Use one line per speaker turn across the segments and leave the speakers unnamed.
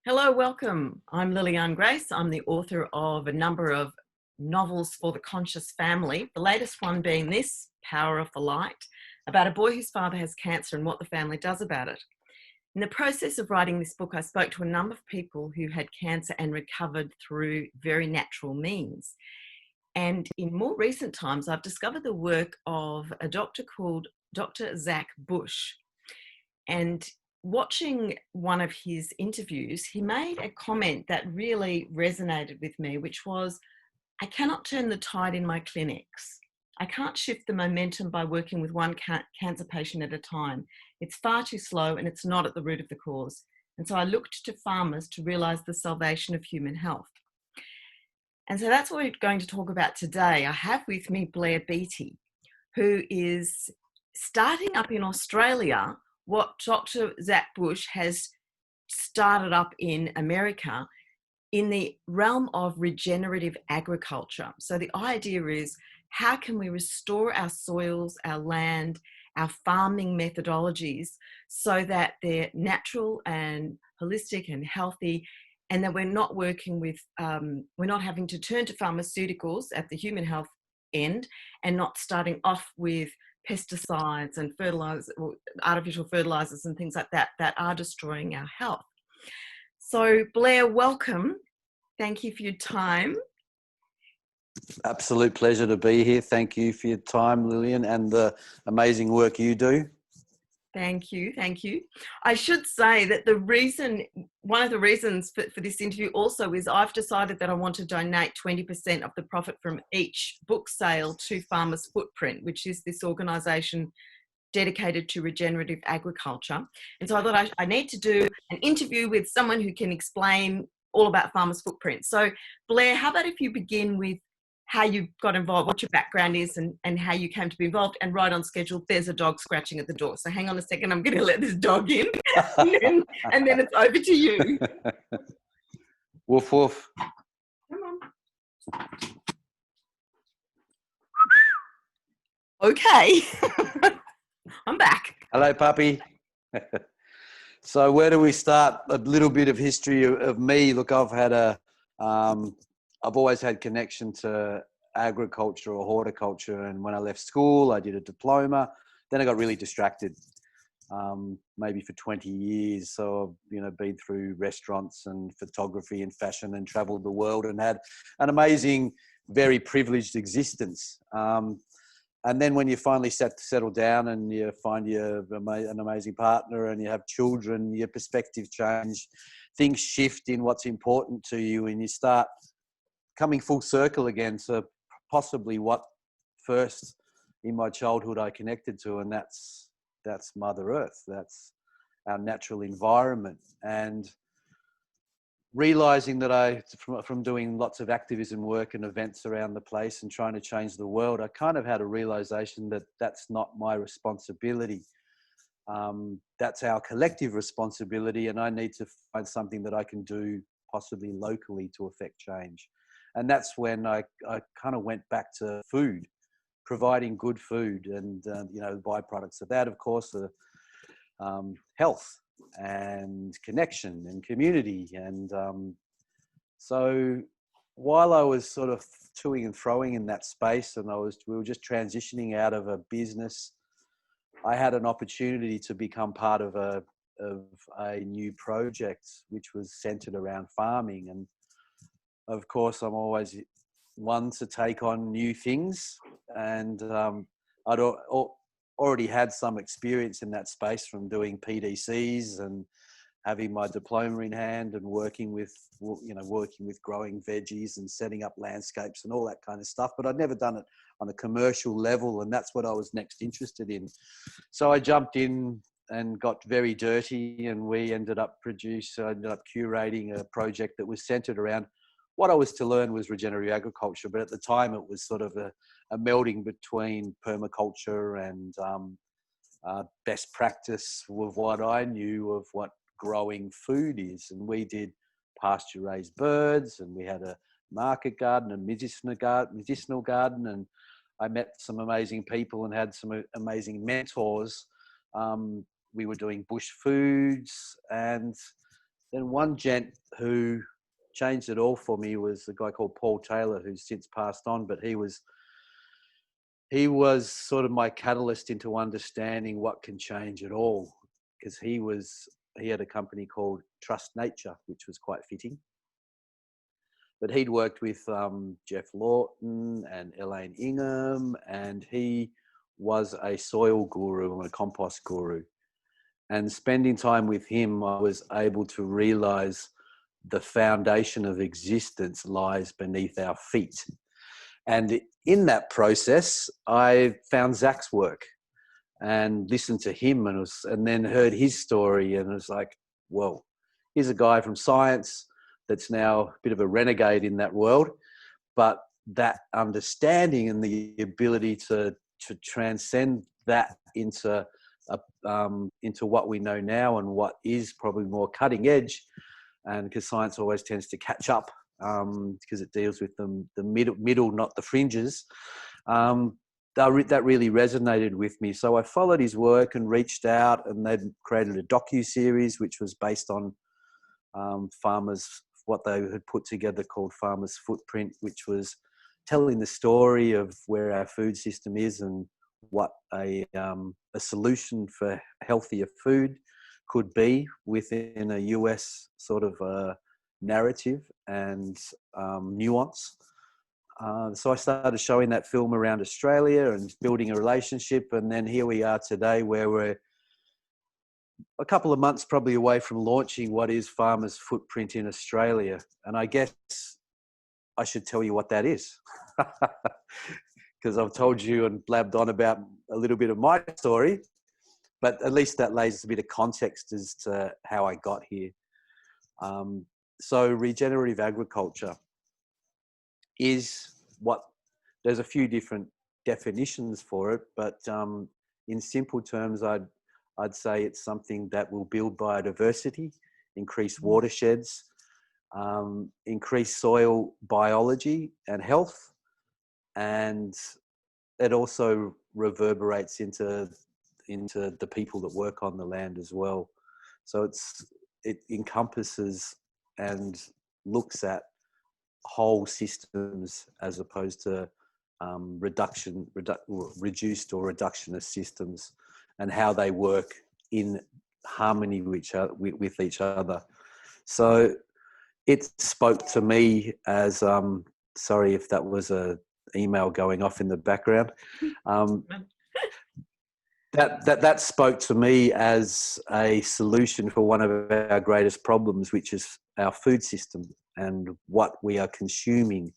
Hello, welcome. I'm Liliane Grace. I'm the author of a number of novels for the conscious family, the latest one being this, Power of the Light, about a boy whose father has cancer and what the family does about it. In the process of writing this book, I spoke to a number of people who had cancer and recovered through very natural means. And in more recent times, I've discovered the work of a doctor called Dr. Zach Bush. And watching one of his interviews, he made a comment that really resonated with me, which was, I cannot turn the tide in my clinics. I can't shift the momentum by working with one cancer patient at a time. It's far too slow and it's not at the root of the cause. And so I looked to farmers to realise the salvation of human health. And so that's what we're going to talk about today. I have with me Blair Beattie, who is starting up in Australia what Dr. Zach Bush has started up in America in the realm of regenerative agriculture. So the idea is, how can we restore our soils, our land, our farming methodologies so that they're natural and holistic and healthy, and that we're not working with, we're not having to turn to pharmaceuticals at the human health end and not starting off with pesticides and fertilizers, or artificial fertilizers and things like that, that are destroying our health. So Blair, welcome. Thank you for your time.
Absolute pleasure to be here. Thank you for your time, Liliane, and the amazing work you do.
Thank you. Thank you. I should say that one of the reasons for this interview also is I've decided that I want to donate 20% of the profit from each book sale to Farmers Footprint, which is this organisation dedicated to regenerative agriculture. And so I thought I need to do an interview with someone who can explain all about Farmers Footprint. So Blair, how about if you begin with how you got involved, what your background is, and how you came to be involved. And right on schedule, there's a dog scratching at the door. So hang on a second, I'm going to let this dog in, and then it's over to you.
Woof, woof.
Come on. Okay. I'm back.
Hello, puppy. So where do we start? A little bit of history of me. Look, I've always had connection to agriculture or horticulture, and when I left school, I did a diploma. Then I got really distracted, maybe for 20 years. So I've been through restaurants and photography and fashion and travelled the world and had an amazing, very privileged existence. And then when you finally settle down and you find an amazing partner and you have children, your perspective change, things shift in what's important to you, and you start coming full circle again to possibly what first in my childhood I connected to, and that's Mother Earth. That's our natural environment. And realizing that from doing lots of activism work and events around the place and trying to change the world, I kind of had a realization that that's not my responsibility. That's our collective responsibility, and I need to find something that I can do possibly locally to affect change. And that's when I kind of went back to food, providing good food, and the byproducts of that, of course, are health and connection and community. And so while I was sort of toing and throwing in that space, and we were just transitioning out of a business, I had an opportunity to become part of a new project which was centered around farming. And of course, I'm always one to take on new things, and I'd already had some experience in that space from doing PDCs and having my diploma in hand and working with growing veggies and setting up landscapes and all that kind of stuff. But I'd never done it on a commercial level, and that's what I was next interested in. So I jumped in and got very dirty, and I ended up curating a project that was centered around what I was to learn was regenerative agriculture, but at the time it was sort of a melding between permaculture and best practice with what I knew of what growing food is. And we did pasture-raised birds, and we had a market garden, a medicinal garden, and I met some amazing people and had some amazing mentors. We were doing bush foods, and then one gent who changed it all for me was a guy called Paul Taylor, who's since passed on, but he was sort of my catalyst into understanding what can change it all, because he had a company called Trust Nature, which was quite fitting. But he'd worked with Jeff Lawton and Elaine Ingham, and he was a soil guru and a compost guru. And spending time with him, I was able to realize the foundation of existence lies beneath our feet. And in that process, I found Zach's work and listened to him, and then heard his story, and it was like, whoa, here's a guy from science that's now a bit of a renegade in that world, but that understanding and the ability to transcend that into what we know now and what is probably more cutting edge, and because science always tends to catch up because it deals with the middle, not the fringes. That really resonated with me. So I followed his work and reached out, and they'd created a docu-series which was based on farmers, what they had put together called Farmer's Footprint, which was telling the story of where our food system is and what a solution for healthier food could be within a US sort of narrative and nuance. So I started showing that film around Australia and building a relationship. And then here we are today, where we're a couple of months probably away from launching what is Farmer's Footprint in Australia. And I guess I should tell you what that is, because I've told you and blabbed on about a little bit of my story, but at least that lays a bit of context as to how I got here. So regenerative agriculture is there's a few different definitions for it, but in simple terms, I'd say it's something that will build biodiversity, increase watersheds, increase soil biology and health, and it also reverberates into the people that work on the land as well. So it encompasses and looks at whole systems as opposed to reduced or reductionist systems, and how they work in harmony with each other. So it spoke to me as sorry if that was a email going off in the background. That spoke to me as a solution for one of our greatest problems, which is our food system and what we are consuming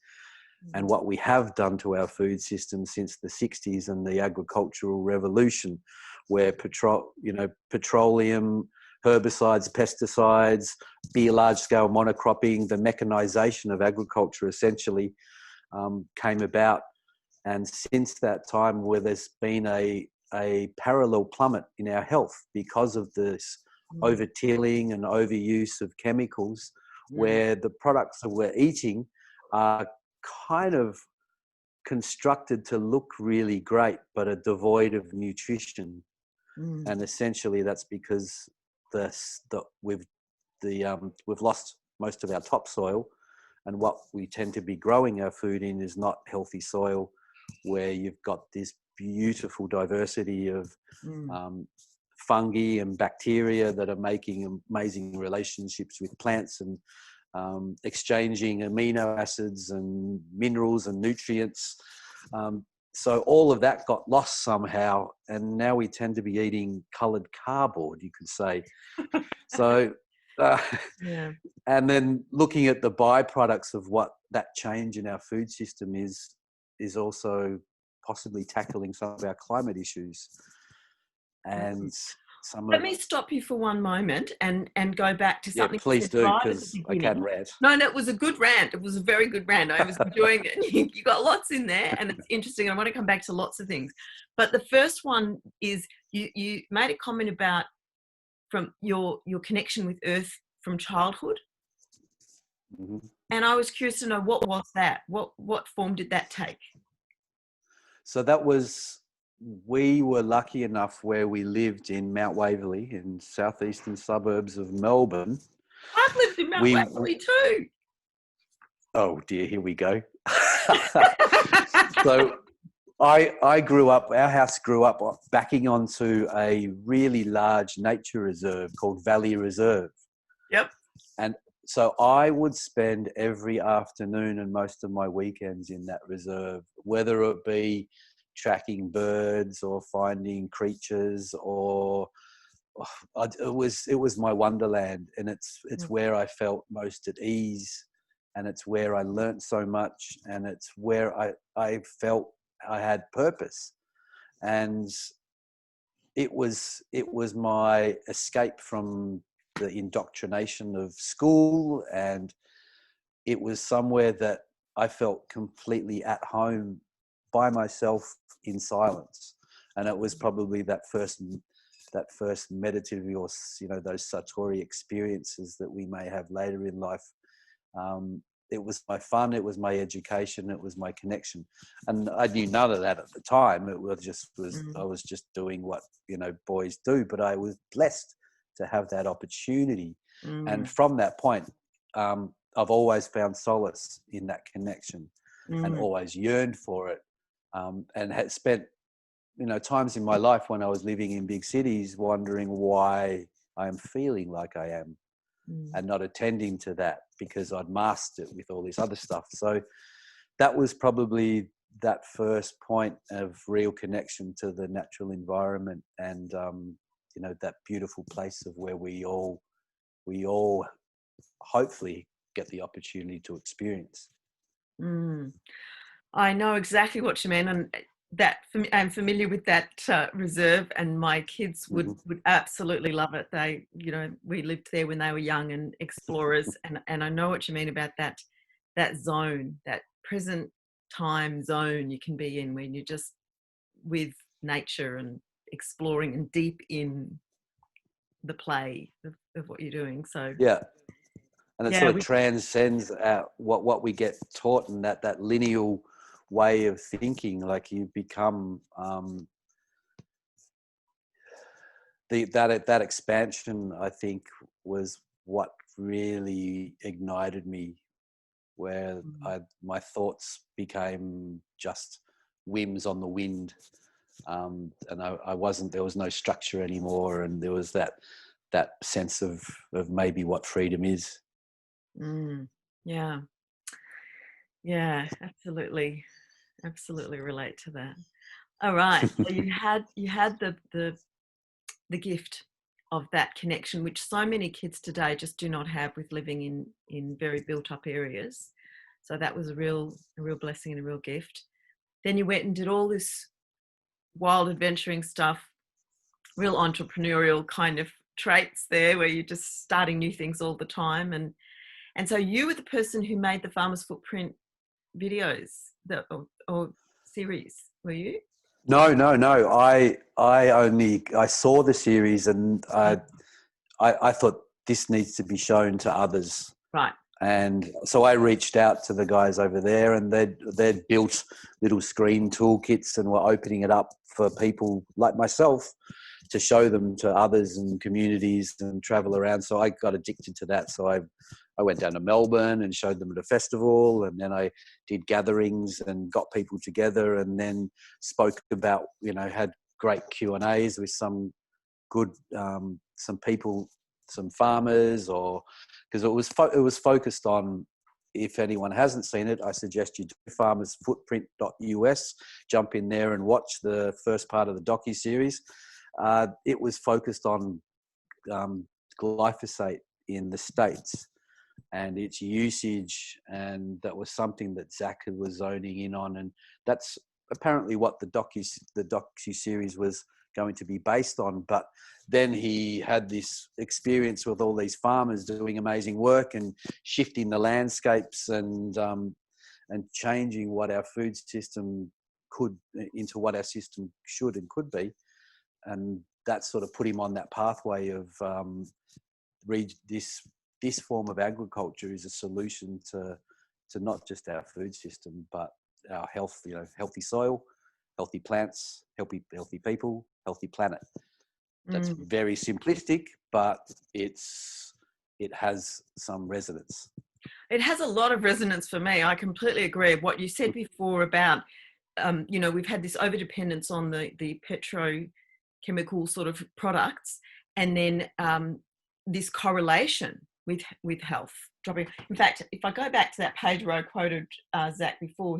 and what we have done to our food system since the 60s and the agricultural revolution, where petroleum, herbicides, pesticides, large-scale monocropping, the mechanization of agriculture essentially came about. And since that time, where there's been a parallel plummet in our health because of this over-tilling and overuse of chemicals, where the products that we're eating are kind of constructed to look really great, but are devoid of nutrition. And essentially that's because we've lost most of our topsoil, and what we tend to be growing our food in is not healthy soil, where you've got this beautiful diversity of fungi and bacteria that are making amazing relationships with plants and exchanging amino acids and minerals and nutrients. So all of that got lost somehow, and now we tend to be eating coloured cardboard, you could say. So, and then looking at the byproducts of what that change in our food system is also possibly tackling some of our climate issues. And
let me stop you for one moment and go back to something.
Yeah, please do, because I can rant.
No, it was a good rant. It was a very good rant. I was enjoying it. You got lots in there, and it's interesting. I want to come back to lots of things. But the first one is you made a comment about from your connection with Earth from childhood. And I was curious to know, what was that? What form did that take?
So that was, we were lucky enough where we lived in Mount Waverley in southeastern suburbs of Melbourne.
I've lived in Mount
We,
Waverley too.
oh dear, here we go. So I grew up, our house grew up backing onto a really large nature reserve called Valley Reserve.
Yep.
And so I would spend every afternoon and most of my weekends in that reserve, whether it be tracking birds or finding creatures, or it was my wonderland, and it's where I felt most at ease, and it's where I learnt so much, and it's where I felt I had purpose. And it was my escape from the indoctrination of school, and it was somewhere that I felt completely at home by myself in silence. And it was probably that first meditative, or those satori experiences that we may have later in life. It was my fun, it was my education, it was my connection, and I knew none of that at the time. I was just doing what boys do, but I was blessed to have that opportunity. And from that point, I've always found solace in that connection, and always yearned for it, and had spent times in my life when I was living in big cities wondering why I am feeling like I am, and not attending to that because I'd masked it with all this other stuff. So that was probably that first point of real connection to the natural environment, and that beautiful place of where we all hopefully get the opportunity to experience.
I know exactly what you mean, and that I'm familiar with that reserve, and my kids would absolutely love it. They, we lived there when they were young and explorers, and I know what you mean about that zone, that present time zone you can be in when you're just with nature and exploring and deep in the play of what you're doing. So
Yeah. And it
yeah,
sort of transcends what we get taught, and that lineal way of thinking. Like you become that expansion, I think, was what really ignited me, where my thoughts became just whims on the wind, and I wasn't. There was no structure anymore, and there was that sense of maybe what freedom is.
Yeah, absolutely relate to that. All right, so you had the gift of that connection, which so many kids today just do not have with living in very built up areas. So that was a real blessing and a real gift. Then you went and did all this wild adventuring stuff, real entrepreneurial kind of traits there, where you're just starting new things all the time. And so you were the person who made the Farmer's Footprint videos, or series, were you?
No. I saw the series, and I thought this needs to be shown to others.
Right.
And so I reached out to the guys over there, and they'd built little screen toolkits and were opening it up for people like myself to show them to others and communities and travel around. So I got addicted to that. So I went down to Melbourne and showed them at a festival, and then I did gatherings and got people together, and then spoke about, had great Q&As with some good, some people, some farmers, or because it was focused on, if anyone hasn't seen it, I suggest you do farmersfootprint.us, jump in there and watch the first part of the docu-series. It was focused on glyphosate in the States and its usage, and that was something that Zach was zoning in on, and that's apparently what the docu-series was going to be based on. But then he had this experience with all these farmers doing amazing work and shifting the landscapes and changing what our food system could into what our system should and could be. And that sort of put him on that pathway of this form of agriculture is a solution to not just our food system, but our health, healthy soil, healthy plants, healthy people, healthy planet. That's very simplistic, but it's it has some resonance.
It has a lot of resonance for me. I completely agree. What you said before about, we've had this overdependence on the petrochemical sort of products, and then this correlation with health dropping. In fact, if I go back to that page where I quoted Zach before,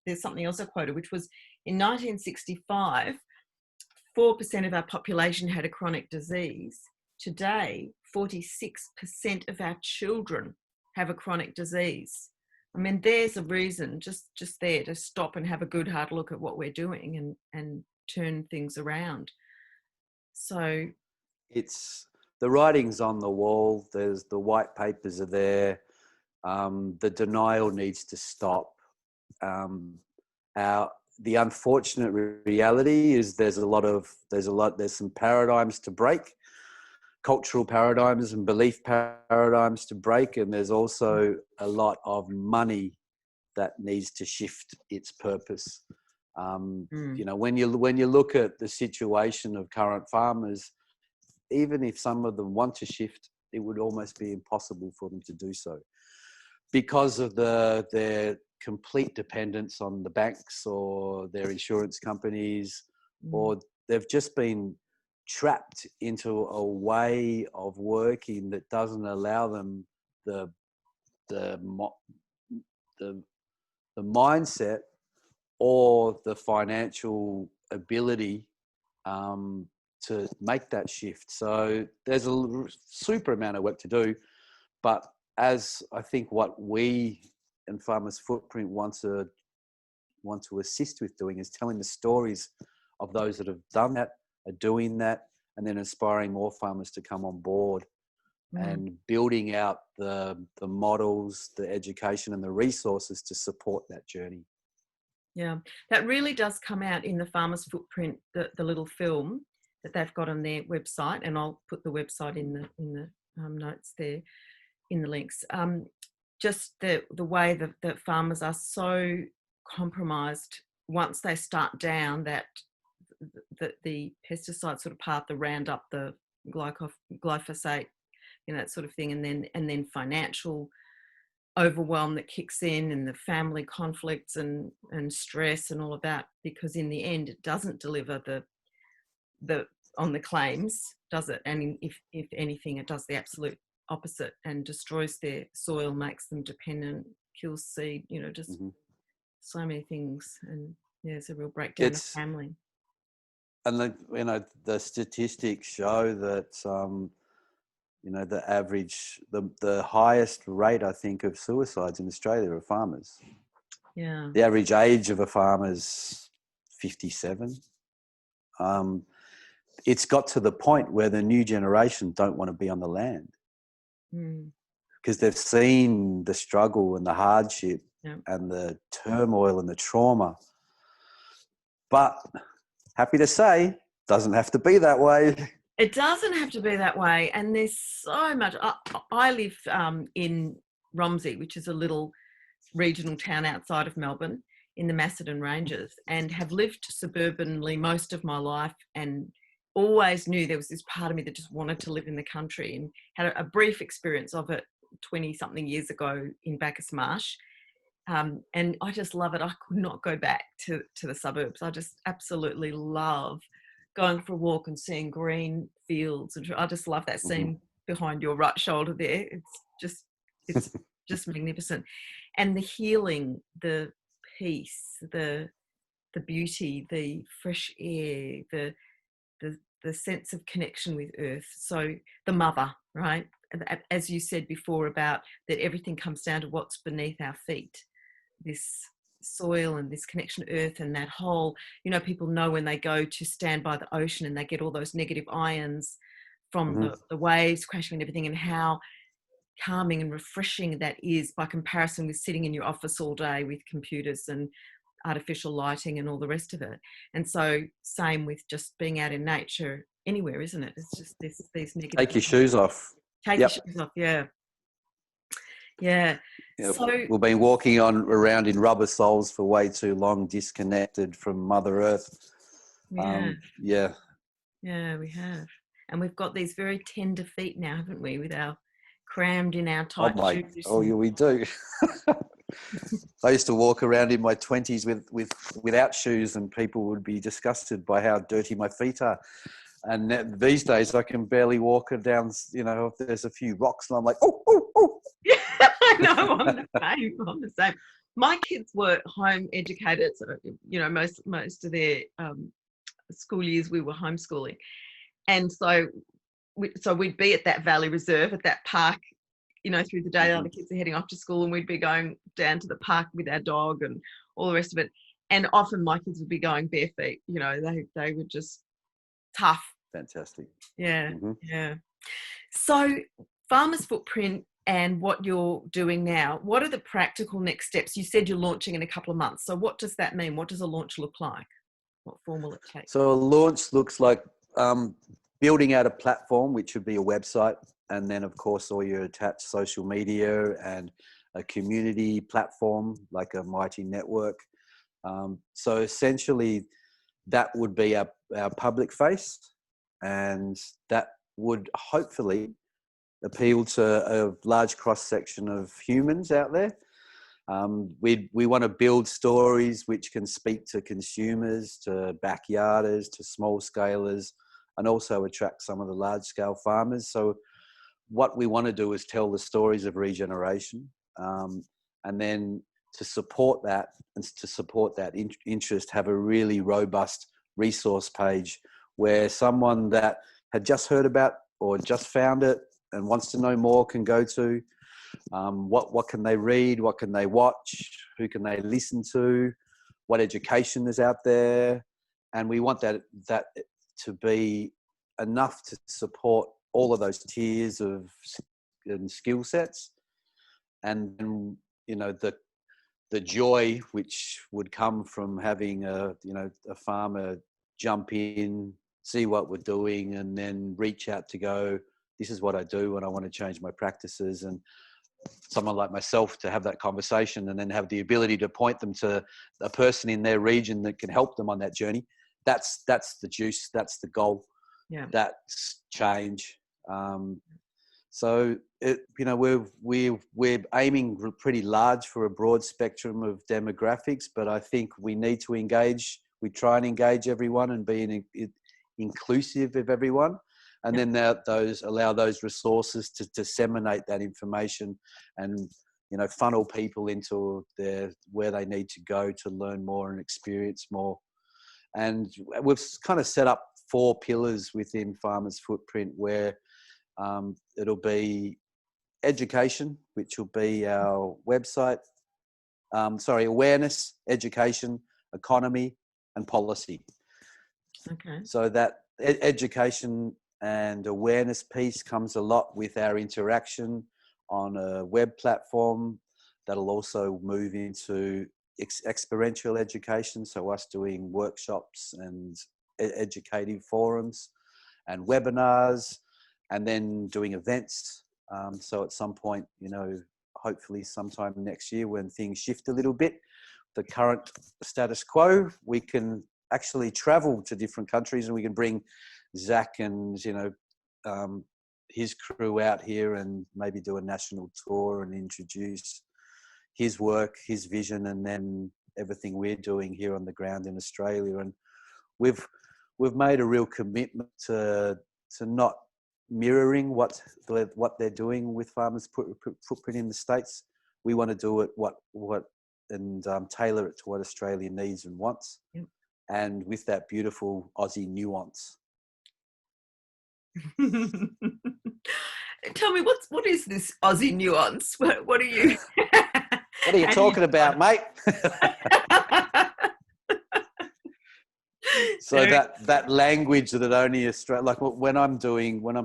there's something else I quoted, which was in 1965, 4% of our population had a chronic disease. Today, 46% of our children have a chronic disease. I mean, there's a reason just there to stop and have a good hard look at what we're doing and turn things around. So
it's the writing's on the wall. There's the white papers are there. The denial needs to stop. The unfortunate reality is there's some paradigms to break, cultural paradigms and belief paradigms to break, and there's also a lot of money that needs to shift its purpose. When you look at the situation of current farmers, even if some of them want to shift, it would almost be impossible for them to do so because of their complete dependence on the banks or their insurance companies, or they've just been trapped into a way of working that doesn't allow them the mindset or the financial ability to make that shift. So there's a super amount of work to do, but as I think what we and Farmers Footprint want to assist with doing is telling the stories of those that have done that, are doing that, and then inspiring more farmers to come on board and building out the models, the education and the resources to support that journey.
Yeah, that really does come out in the Farmers Footprint, the little film that they've got on their website, and I'll put the website in the notes there, in the links. Just the way that farmers are so compromised once they start down the pesticide sort of path, the Roundup, the glyphosate, that sort of thing, and then financial overwhelm that kicks in, and the family conflicts and stress and all of that, because in the end it doesn't deliver the on the claims, does it? And if anything, it does the absolute opposite and destroys their soil, makes them dependent, kills seed, just so many things. And there's a real breakdown of family.
And the statistics show that the average, the highest rate, I think, of suicides in Australia are farmers.
Yeah.
The average age of a farmer is 57. It's got to the point where the new generation don't want to be on the land because they've seen the struggle and the hardship and the turmoil and the trauma. But happy to say, doesn't have to be that way.
It doesn't have to be that way. And there's so much. I live in Romsey, which is a little regional town outside of Melbourne in the Macedon Ranges, and have lived suburbanly most of my life, and always knew there was this part of me that just wanted to live in the country, and had a brief experience of it 20-something years ago in Bacchus Marsh. And I just love it. I could not go back to the suburbs. I just absolutely love going for a walk and seeing green fields. And I just love that scene behind your right shoulder there. It's just magnificent. And the healing, the peace, the beauty, the fresh air, the sense of connection with earth. So the mother, right? As you said before about that everything comes down to what's beneath our feet. This soil and this connection to earth, and that whole, people know when they go to stand by the ocean and they get all those negative ions from the waves crashing and everything, and how calming and refreshing that is by comparison with sitting in your office all day with computers and artificial lighting and all the rest of it. And so same with just being out in nature anywhere, isn't it? It's just these negative.
Take your shoes off.
Take your shoes off, yeah. So
we've been walking around in rubber soles for way too long, disconnected from Mother Earth.
Yeah, we have. And we've got these very tender feet now, haven't we, with our crammed in our
Oh
tight
my,
shoes.
oh yeah, we do. I used to walk around in my 20s without shoes, and people would be disgusted by how dirty my feet are. And these days, I can barely walk down. You know, if there's a few rocks, and I'm like, oh, oh, oh.
Yeah, I know. I'm the same. I'm the same. My kids were home educated, so you know, most of their school years we were homeschooling, and so we'd be at that Valley Reserve at that park, you know, through the day. The other kids are heading off to school, and we'd be going down to the park with our dog and all the rest of it. And often my kids would be going bare feet. You know, they were just tough.
Fantastic.
Yeah, yeah. So, Farmer's Footprint and what you're doing now, what are the practical next steps? You said you're launching in a couple of months. So, what does that mean? What does a launch look like? What form will it take?
So a launch looks like building out a platform, which would be a website, and then, of course, all your attached social media and a community platform like a mighty network. So essentially, that would be our public face, and that would hopefully appeal to a large cross-section of humans out there. We want to build stories which can speak to consumers, to backyarders, to small scalers, and also attract some of the large scale farmers. So what we want to do is tell the stories of regeneration, and then to support that and to support that interest, have a really robust resource page where someone that had just heard about or just found it and wants to know more can go to. What can they read? What can they watch? Who can they listen to? What education is out there? And we want that to be enough to support all of those tiers of and skill sets. And you know, the joy which would come from having a farmer jump in, see what we're doing, and then reach out to go, this is what I do and I want to change my practices. And someone like myself to have that conversation and then have the ability to point them to a person in their region that can help them on that journey. That's the juice. That's the goal.
Yeah.
That's change. So we're aiming pretty large for a broad spectrum of demographics, but I think we need to engage. We try and engage everyone and be inclusive of everyone. And then allow those resources to disseminate that information and, you know, funnel people into where they need to go to learn more and experience more. And we've kind of set up 4 pillars within Farmer's Footprint where it'll be education, which will be our website, awareness, education, economy, and policy.
Okay.
So that education and awareness piece comes a lot with our interaction on a web platform that'll also move into experiential education. So us doing workshops and educative forums and webinars, and then doing events. So at some point, you know, hopefully sometime next year when things shift a little bit, the current status quo, we can actually travel to different countries and we can bring Zach and, you know, his crew out here and maybe do a national tour and introduce his work, his vision, and then everything we're doing here on the ground in Australia. And we've made a real commitment to not mirroring what they're doing with Farmers Footprint in the States. We want to do it and tailor it to what Australia needs and wants.
Yep.
And with that beautiful Aussie nuance.
Tell me, what is this Aussie nuance? What are you?
What are you talking about, mate? So that language that only Australia, like when I'm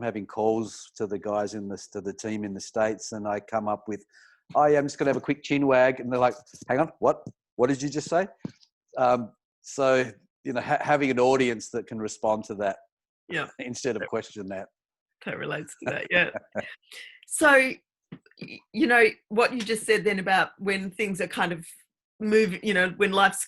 having calls to the guys to the team in the States, and I come up with, oh yeah, I'm just going to have a quick chin wag, and they're like, hang on, what did you just say? So, you know, having an audience that can respond to that,
yeah,
instead of question that.
That relates to that, yeah. So, you know, what you just said then about when things are kind of moving, you know, when life's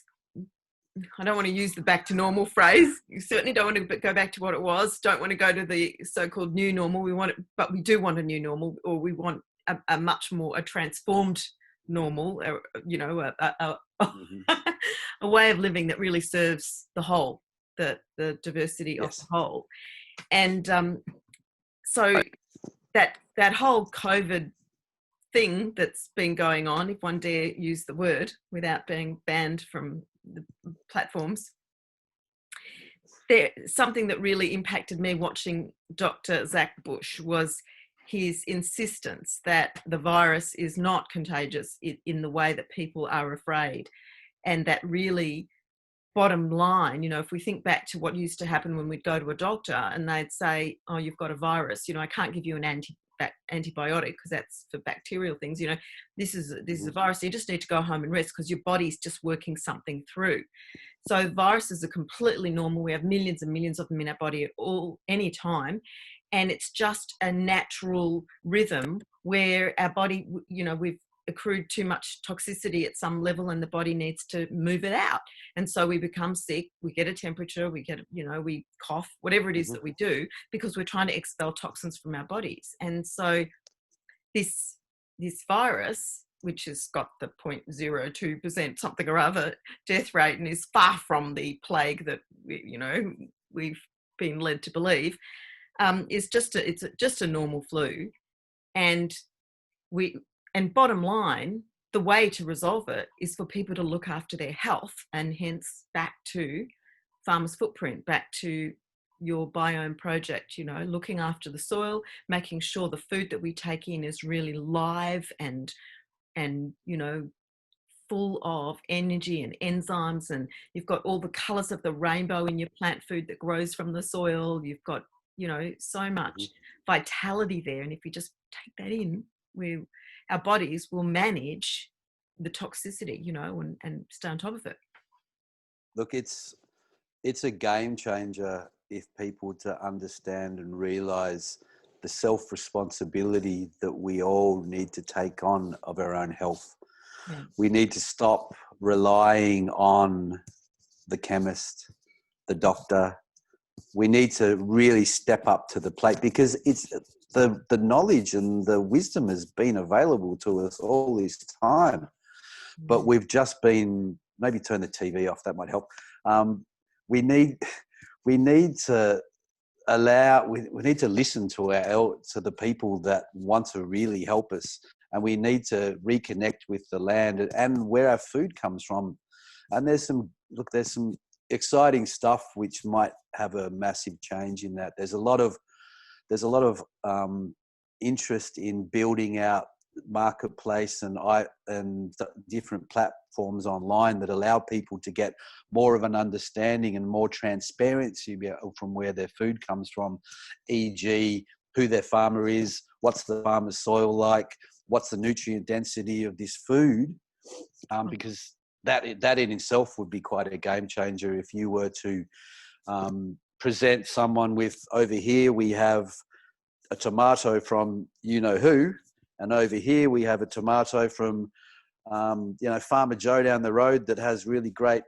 I don't want to use the back to normal phrase. You certainly don't want to go back to what it was. Don't want to go to the so-called new normal. We want it, but we do want a new normal, or we want a much more, a transformed normal, you know,
Mm-hmm.
a way of living that really serves the whole, the diversity of the
Yes.
whole. And so that whole COVID thing that's been going on, if one dare use the word without being banned from the platforms, there, something that really impacted me watching Dr. Zach Bush was his insistence that the virus is not contagious in the way that people are afraid. And that really, bottom line, you know, if we think back to what used to happen when we'd go to a doctor and they'd say, oh, you've got a virus, you know, I can't give you an antibiotic because that's for bacterial things, you know, this is a virus, you just need to go home and rest because your body's just working something through. So viruses are completely normal. We have millions and millions of them in our body at any time. And it's just a natural rhythm where our body, you know, we've accrued too much toxicity at some level and the body needs to move it out. And so we become sick, we get a temperature, we get, you know, we cough, whatever it is that we do, because we're trying to expel toxins from our bodies. And so this virus, which has got the 0.02% something or other death rate and is far from the plague that we've been led to believe, is just a normal flu. And bottom line, the way to resolve it is for people to look after their health, and hence back to Farmer's Footprint, back to your biome project, you know, looking after the soil, making sure the food that we take in is really live and you know, full of energy and enzymes, and you've got all the colors of the rainbow in your plant food that grows from the soil. You've got, you know, so much vitality there. And if we just take that in, our bodies will manage the toxicity, you know, and stay on top of it.
Look, it's a game changer if people to understand and realize the self-responsibility that we all need to take on of our own health.
Yeah.
We need to stop relying on the chemist, the doctor. We need to really step up to the plate, because it's the knowledge and the wisdom has been available to us all this time. But we've just been, maybe turn the TV off, that might help. We need to we need to listen to the people that want to really help us, and we need to reconnect with the land and where our food comes from. And there's some exciting stuff which might have a massive change in that. There's a lot of interest in building out marketplace and different platforms online that allow people to get more of an understanding and more transparency from where their food comes from, e.g. who their farmer is, what's the farmer's soil like, what's the nutrient density of this food, because that in itself would be quite a game changer if you were to present someone with, over here we have a tomato from you know who, and over here we have a tomato from Farmer Joe down the road that has really great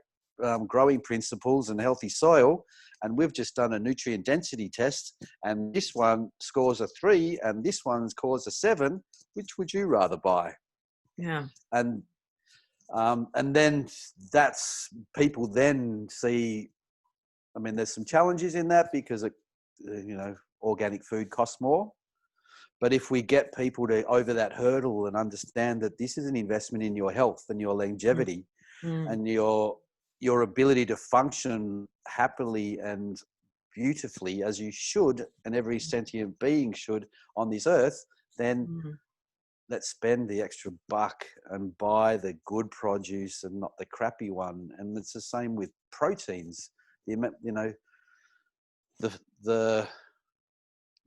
growing principles and healthy soil, and we've just done a nutrient density test, and this one scores a 3 and this one scores a 7. Which would you rather buy?
Yeah.
And then that's, people then see, I mean, there's some challenges in that because organic food costs more. But if we get people to over that hurdle and understand that this is an investment in your health and your longevity and your ability to function happily and beautifully as you should, and every sentient being should on this earth, then let's spend the extra buck and buy the good produce and not the crappy one. And it's the same with proteins.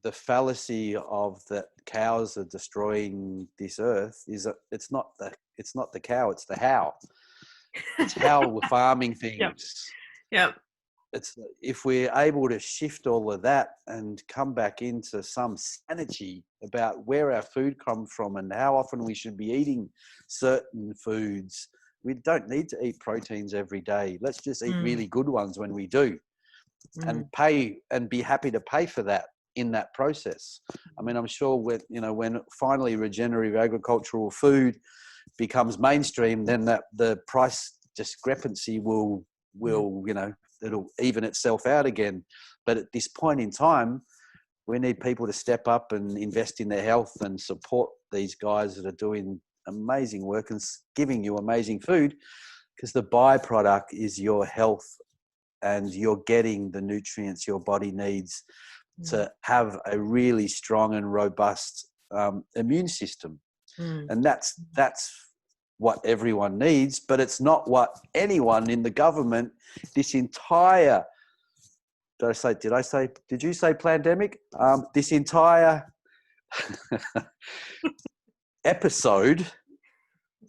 The fallacy of that cows are destroying this earth is that it's not the cow, it's the how. It's how we're farming things.
Yep.
It's, if we're able to shift all of that and come back into some sanity about where our food comes from and how often we should be eating certain foods, We don't need to eat proteins every day. Let's just eat really good ones when we do, and pay and be happy to pay for that in that process. I mean, I'm sure when finally regenerative agricultural food becomes mainstream, then that the price discrepancy will it'll even itself out again. But at this point in time, we need people to step up and invest in their health and support these guys that are doing amazing work and giving you amazing food, because the byproduct is your health, and you're getting the nutrients your body needs to have a really strong and robust immune system. And that's what everyone needs, but it's not what anyone in the government, this entire, did you say pandemic? This entire episode,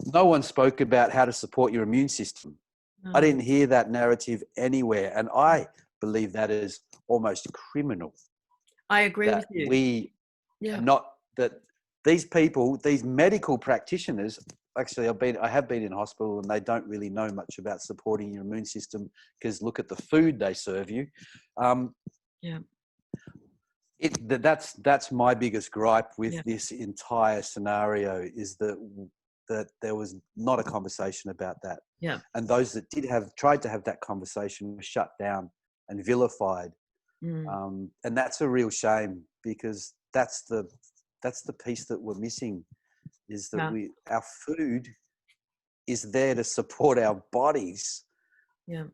no one spoke about how to support your immune system. I didn't hear that narrative anywhere. And I believe that is almost criminal.
I agree with you.
We are not, that these people, these medical practitioners, actually I have been in hospital, and they don't really know much about supporting your immune system, because look at the food they serve you. That's my biggest gripe with this entire scenario, is that there was not a conversation about that. And those that tried to have that conversation were shut down and vilified. And that's a real shame, because that's the piece that we're missing, is that our food is there to support our bodies.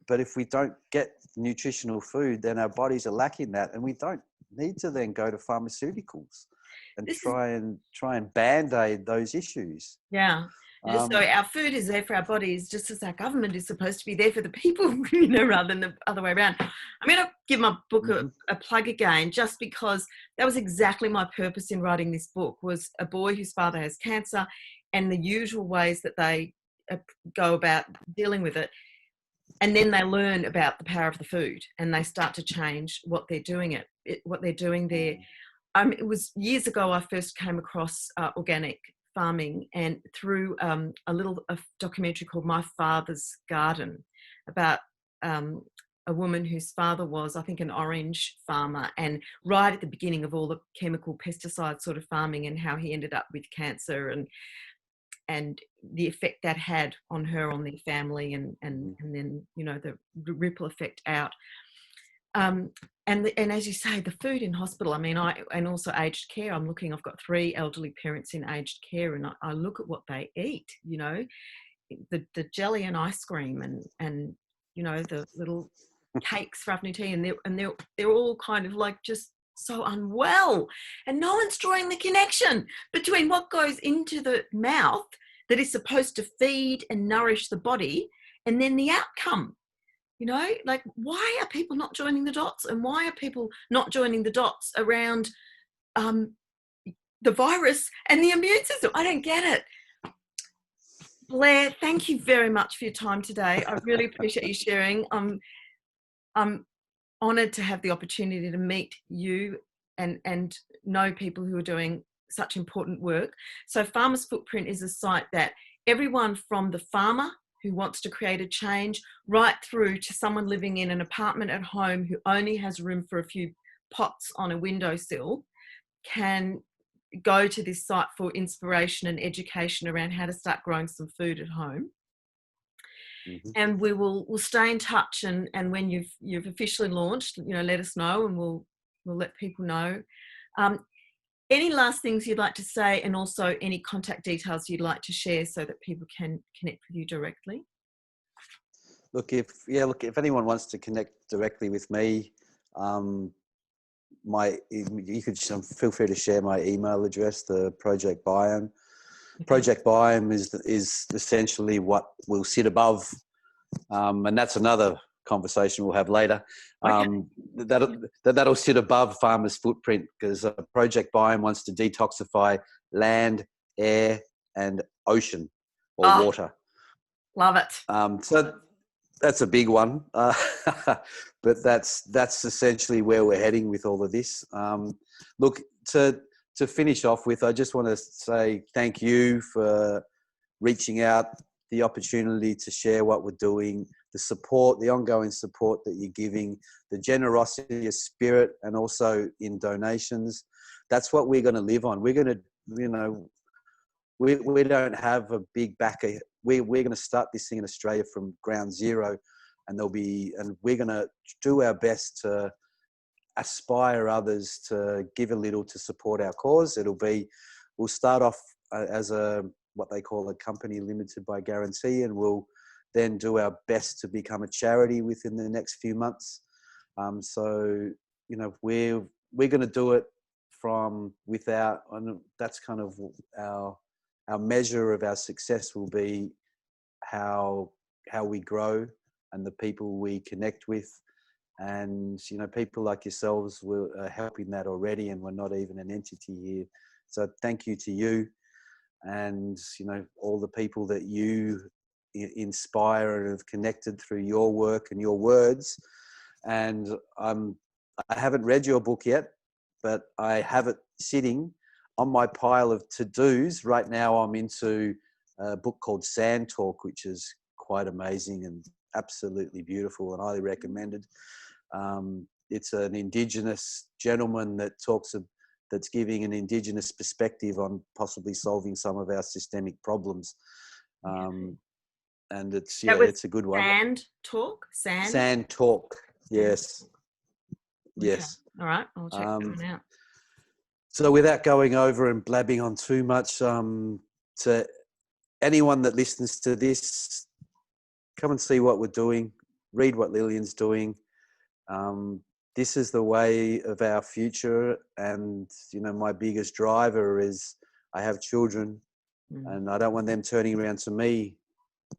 But if we don't get nutritional food, then our bodies are lacking that, and we don't need to then go to pharmaceuticals and try and band-aid those issues.
So our food is there for our bodies, just as our government is supposed to be there for the people, rather than the other way around. I'm going to give my book a plug again, just because that was exactly my purpose in writing this book, was a boy whose father has cancer and the usual ways that they go about dealing with it. And then they learn about the power of the food, and they start to change what they're doing what they're doing there. It was years ago I first came across organic farming, and through a documentary called My Father's Garden, about a woman whose father was, I think, an orange farmer, and right at the beginning of all the chemical pesticide sort of farming, and how he ended up with cancer and the effect that had on her, on their family, and then the ripple effect out. And as you say, the food in hospital, I mean, and also aged care. I've got 3 elderly parents in aged care, and I look at what they eat, the jelly and ice cream, and the little cakes for afternoon tea, and they're all kind of like just so unwell, and no one's drawing the connection between what goes into the mouth that is supposed to feed and nourish the body, and then the outcome. Like, why are people not joining the dots, and why are people not joining the dots around the virus and the immune system? I don't get it. Blair, thank you very much for your time today. I really appreciate you sharing. I'm honoured to have the opportunity to meet you and know people who are doing such important work. So Farmer's Footprint is a site that everyone from the farmer who wants to create a change, right through to someone living in an apartment at home who only has room for a few pots on a windowsill, can go to this site for inspiration and education around how to start growing some food at home. And we'll stay in touch, and when you've officially launched, let us know, and we'll let people know. Any last things you'd like to say, and also any contact details you'd like to share so that people can connect with you directly?
Look, if anyone wants to connect directly with me, you could feel free to share my email address, the Project Biome. Project Biome is essentially what will sit above, and that's another conversation we'll have later. That'll sit above Farmer's Footprint, because Project Biome wants to detoxify land, air, and ocean or water.
Love it.
So that's a big one, but that's essentially where we're heading with all of this. Look, to finish off with, I just want to say thank you for reaching out the opportunity to share what we're doing, the support, the ongoing support that you're giving, the generosity of spirit, and also in donations. That's what we're going to live on. We're going to, you know, we don't have a big backer. We're going to start this thing in Australia from ground zero, and we're going to do our best to aspire others to give a little to support our cause. We'll start off as what they call a company limited by guarantee, and we'll then do our best to become a charity within the next few months. So, you know, we're going to do it from without, and that's kind of our measure of our success will be how we grow and the people we connect with. And, you know, people like yourselves are helping that already, and we're not even an entity here. So thank you to you, and, you know, all the people that you inspire and have connected through your work and your words. And I haven't read your book yet, but I have it sitting on my pile of to-dos. Right now I'm into a book called Sand Talk, which is quite amazing and absolutely beautiful and highly recommended. It's an Indigenous gentleman that's giving an Indigenous perspective on possibly solving some of our systemic problems. And it's a good one.
Sand Talk?
Sand Talk. Yes.
Okay.
Yes.
All right. I'll check that one out.
So without going over and blabbing on too much, to anyone that listens to this, come and see what we're doing. Read what Liliane's doing. This is the way of our future. And, you know, my biggest driver is I have children, and I don't want them turning around to me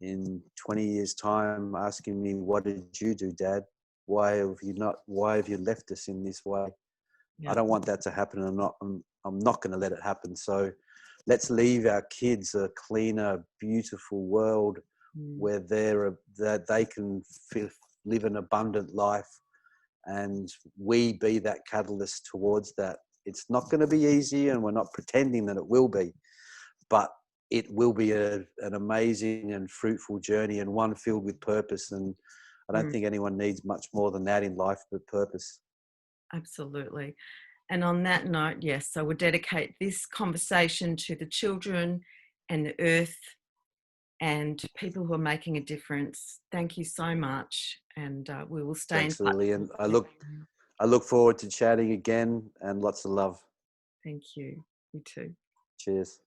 in 20 years' time asking me, what did you do, Dad? Why have you left us in this way? Yep. I don't want that to happen. I'm not going to let it happen. So let's leave our kids a cleaner, beautiful world where that they can live an abundant life, and we be that catalyst towards that. It's not going to be easy, and we're not pretending that it will be, but it will be an amazing and fruitful journey, and one filled with purpose. And I don't think anyone needs much more than that in life, but purpose.
Absolutely. And on that note, yes, so we'll dedicate this conversation to the children and the earth and people who are making a difference. Thank you so much. And we will stay in touch.
Thanks, Liliane. I look forward to chatting again, and lots of love.
Thank you. You too.
Cheers.